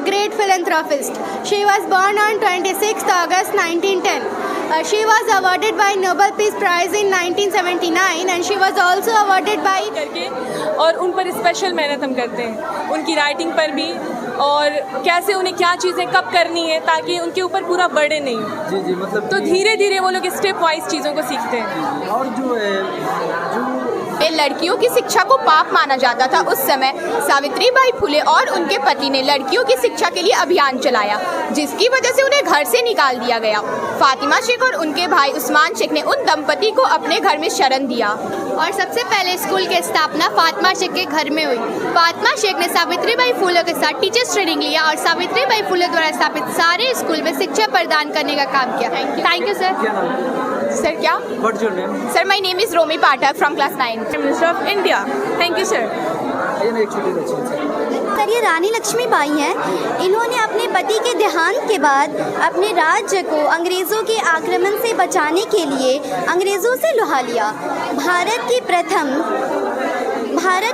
great philanthropist. She was born on 26th August 1910. She was awarded by Nobel Peace Prize in 1979 and she was also awarded by करके और उन पर special मेहनत हम करते हैं, उनकी राइटिंग पर भी और कैसे उन्हें क्या चीज़ें कब करनी है ताकि उनके ऊपर पूरा बर्डन नहीं हो। जी जी, मतलब तो धीरे धीरे वो लोग स्टेप वाइज चीज़ों को सीखते हैं। और जो लड़कियों की शिक्षा को पाप माना जाता था उस समय सावित्रीबाई फुले और उनके पति ने लड़कियों की शिक्षा के लिए अभियान चलाया, जिसकी वजह से उन्हें घर से निकाल दिया गया। फातिमा शेख और उनके भाई उस्मान शेख ने उन दंपति को अपने घर में शरण दिया और सबसे पहले स्कूल की स्थापना फातिमा शेख के घर में हुई। फातिमा शेख ने सावित्रीबाई फुले के साथ टीचर्स ट्रेनिंग लिया और सावित्रीबाई फुले द्वारा स्थापित सारे स्कूल में शिक्षा प्रदान करने का काम किया। Thank you sir. क्या नाम? सर क्या? What's your name? Sir my name is Romi Pathak from class 9। Prime minister of India. Thank you sir. ये ना एक छोटी बच्ची है। सर ये रानी लक्ष्मीबाई हैं। इन्होंने अपने पति के देहांत के बाद अपने राज्य को अंग्रेज़ों के आक्रमण से बचाने के लिए अंग्रेज़ों से लुहा लिया। भारत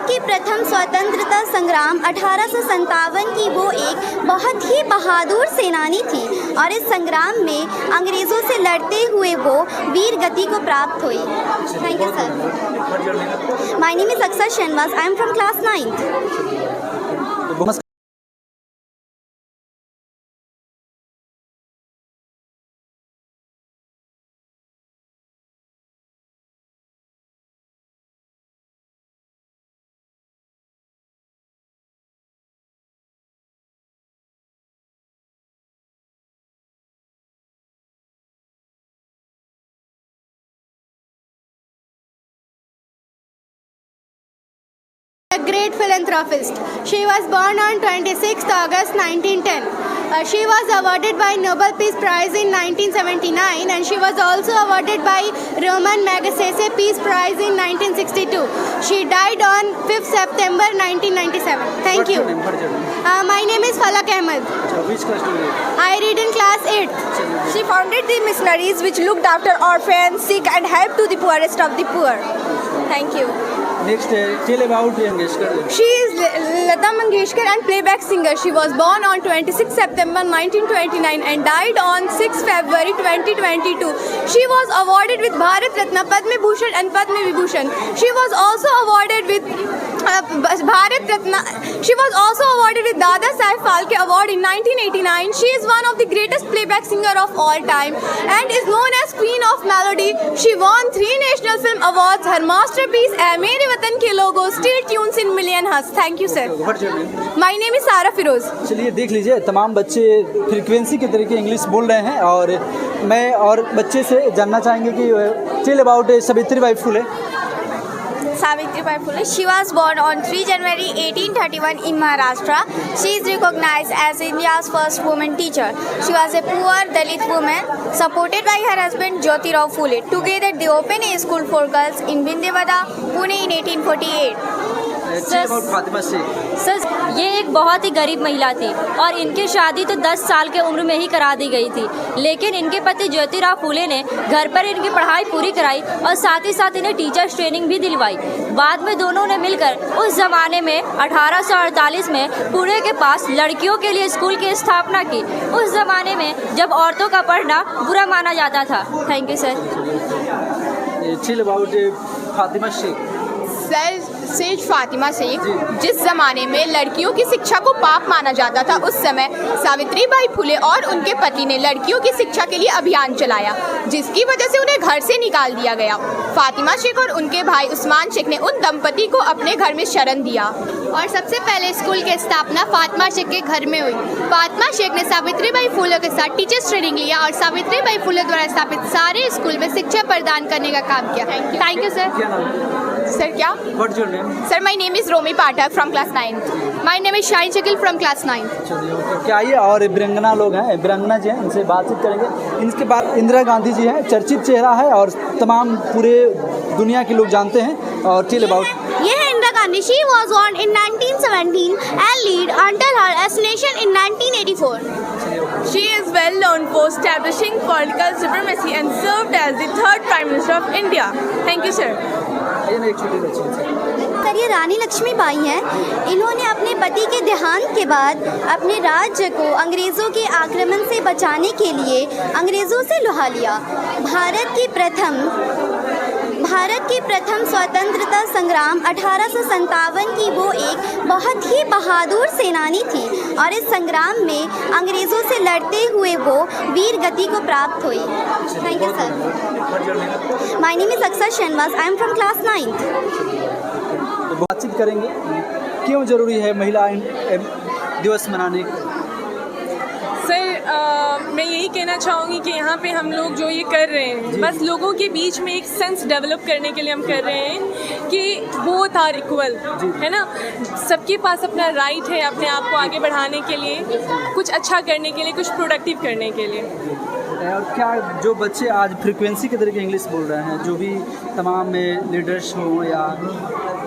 की प्रथम स्वतंत्रता संग्राम 1857 की वो एक बहुत ही बहादुर सेनानी थी और इस संग्राम में अंग्रेज़ों से लड़ते हुए वो वीर गति को प्राप्त हुई। Thank you sir. My name is Aksar Shanwas. I am from class 9th। a great philanthropist. She was born on 26th August 1910. She was awarded by Nobel Peace Prize in 1979 and she was also awarded by Roman Magsaysay Peace Prize in 1962. She died on 5th September 1997. Thank you. My name is Falak Ahmed. Which class do you read? I read in class 8th. She founded the missionaries which looked after orphans, sick and helped to the poorest of the poor. Thank you. Next, tell about Mangeshkar. She is Lata Mangeshkar and playback singer. She was born on 26 September 1929 and died on 6 February 2022. She was awarded with Bharat Ratna, Padma Bhushan and Padma Vibhushan. She was also awarded with Bharat Ratna. She was also awarded with Dada Saheb Phalke Award in 1989. She is one of the greatest playback singer of all time and is known as Queen of Melody. She won 3 National Film Awards. Her masterpiece है मेरे वतन के लोगों, Still Tunes in Million Hearts. Thank you sir. What's your name? My name is Sara Firoz. चलिए देख लीजिए, तमाम बच्चे फ्रीक्वेंसी के तरीके इंग्लिश बोल रहे हैं और मैं और बच्चे से जानना चाहेंगे कि tell about Savitribai Phule. Savitribai Phule. She was born on 3 January 1831 in Maharashtra. She is recognized as India's first woman teacher. She was a poor Dalit woman supported by her husband Jyoti Rao Phule. Together they opened a school for girls in Vindhyavada, Pune in 1848. Fatima Sheikh. Sir ये एक बहुत ही गरीब महिला थी और इनकी शादी तो 10 साल के उम्र में ही करा दी गई थी, लेकिन इनके पति ज्योतिराव फूले ने घर पर इनकी पढ़ाई पूरी कराई और साथ ही साथ इन्हें टीचर्स ट्रेनिंग भी दिलवाई। बाद में दोनों ने मिलकर उस ज़माने में 1848 में पुणे के पास लड़कियों के लिए स्कूल की स्थापना की, उस ज़माने में जब औरतों का पढ़ना बुरा माना जाता था। Thank you sir. Tell about Fatima Sheikh. Sir says Fatima Sheikh जिस ज़माने में लड़कियों की शिक्षा को पाप माना जाता था उस समय सावित्रीबाई फुले और उनके पति ने लड़कियों की शिक्षा के लिए अभियान चलाया, जिसकी वजह से उन्हें घर से निकाल दिया गया। फातिमा शेख और उनके भाई उस्मान शेख ने उन दंपति को अपने घर में शरण दिया और सबसे पहले स्कूल की स्थापना फातिमा शेख के घर में हुई। फातिमा शेख ने सावित्रीबाई फुले के साथ टीचर्स ट्रेनिंग लिया और सावित्रीबाई फुले द्वारा स्थापित सारे स्कूल में शिक्षा प्रदान करने का काम किया। Thank you sir. क्या नाम? सर क्या? What's your name? Sir my name is Romi Pathak from class 9th। My name is Shine Shakeel from class 9th। चलिए ओके, आइए और वीरांगना लोग हैं, वीरांगना जी हैं, इनसे बातचीत करेंगे। इनके बाद इंदिरा गांधी जी हैं, चर्चित चेहरा है और तमाम पूरे दुनिया के लोग जानते हैं। और टेल अबाउट ये है Indira Gandhi. She was born in 1917 and lived until her assassination in 1984. She is well known for establishing political supremacy and served as the third Prime Minister of India. Thank you, sir. एक छोटी बच्ची है। Sir, ये रानी लक्ष्मीबाई हैं। इन्होंने अपने पति के देहांत के बाद अपने राज्य को अंग्रेज़ों के आक्रमण से बचाने के लिए अंग्रेज़ों से लुहा लिया। भारत की प्रथम स्वतंत्रता संग्राम 1857 की वो एक बहुत ही बहादुर सेनानी थी और इस संग्राम में अंग्रेज़ों से लड़ते हुए वो वीर गति को प्राप्त हुई। Thank you sir. My name is Aksar Shanwas, I am from class 9th। तो बातचीत करेंगे क्यों ज़रूरी है महिला दिवस मनाने। सर, मैं यही कहना चाहूँगी कि यहाँ पे हम लोग जो ये कर रहे हैं, बस लोगों के बीच में एक सेंस डेवलप करने के लिए हम कर रहे हैं कि बोथ आर इक्वल, है ना। सबके पास अपना राइट है अपने आप को आगे बढ़ाने के लिए, कुछ अच्छा करने के लिए, कुछ प्रोडक्टिव करने के लिए। और क्या जो बच्चे आज फ्रीक्वेंसी के तरीके इंग्लिश बोल रहे हैं, जो भी तमाम लीडर्स हो या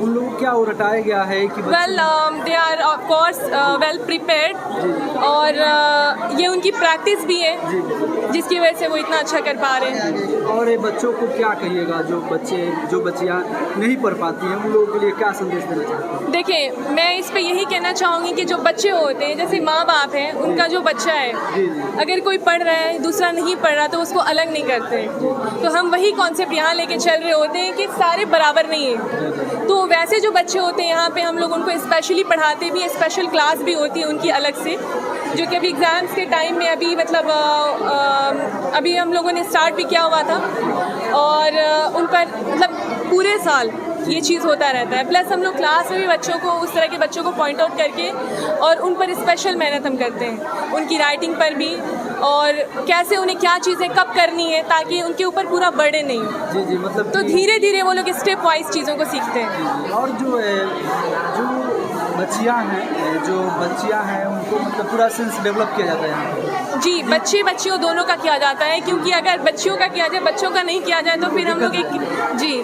उन लोगों क्या वो रटाया गया है कि well they are of course well prepared और ये उनकी प्रैक्टिस भी है जिसकी वजह से वो इतना अच्छा कर पा रहे हैं। और ये बच्चों को क्या कहिएगा जो बच्चियाँ नहीं पढ़ पाती हैं, उन लोगों के लिए क्या संदेश देना चाहते हैं। देखिए, मैं इस पे यही कहना चाहूँगी कि जो बच्चे होते हैं, जैसे माँ बाप हैं, उनका जो बच्चा है, अगर कोई पढ़ रहा है दूसरा नहीं पढ़ रहा तो उसको अलग नहीं करते। तो हम वही कॉन्सेप्ट यहाँ लेके चल रहे होते हैं कि सारे बराबर नहीं हैं। तो वैसे जो बच्चे होते हैं यहाँ पे हम लोग उनको स्पेशली पढ़ाते भी हैं, स्पेशल क्लास भी होती है उनकी अलग से, जो कि अभी एग्ज़ाम्स के टाइम में अभी मतलब अभी हम लोगों ने स्टार्ट भी किया हुआ था और उन पर मतलब पूरे साल ये चीज़ होता रहता है। प्लस हम लोग क्लास में भी बच्चों को, उस तरह के बच्चों को पॉइंट आउट करके और उन पर स्पेशल मेहनत हम करते हैं, उनकी राइटिंग पर भी, और कैसे उन्हें क्या चीज़ें कब करनी है ताकि उनके ऊपर पूरा बर्डन नहीं हो। जी मतलब तो धीरे धीरे वो लोग स्टेप वाइज चीज़ों को सीखते हैं। और जो बच्चियाँ हैं उनको मतलब पूरा सेंस डेवलप किया जाता है यहाँ पे। जी, बच्चियों दोनों का किया जाता है, क्योंकि अगर बच्चियों का किया जाए, बच्चों का नहीं किया जाए तो फिर हम लोग एक जी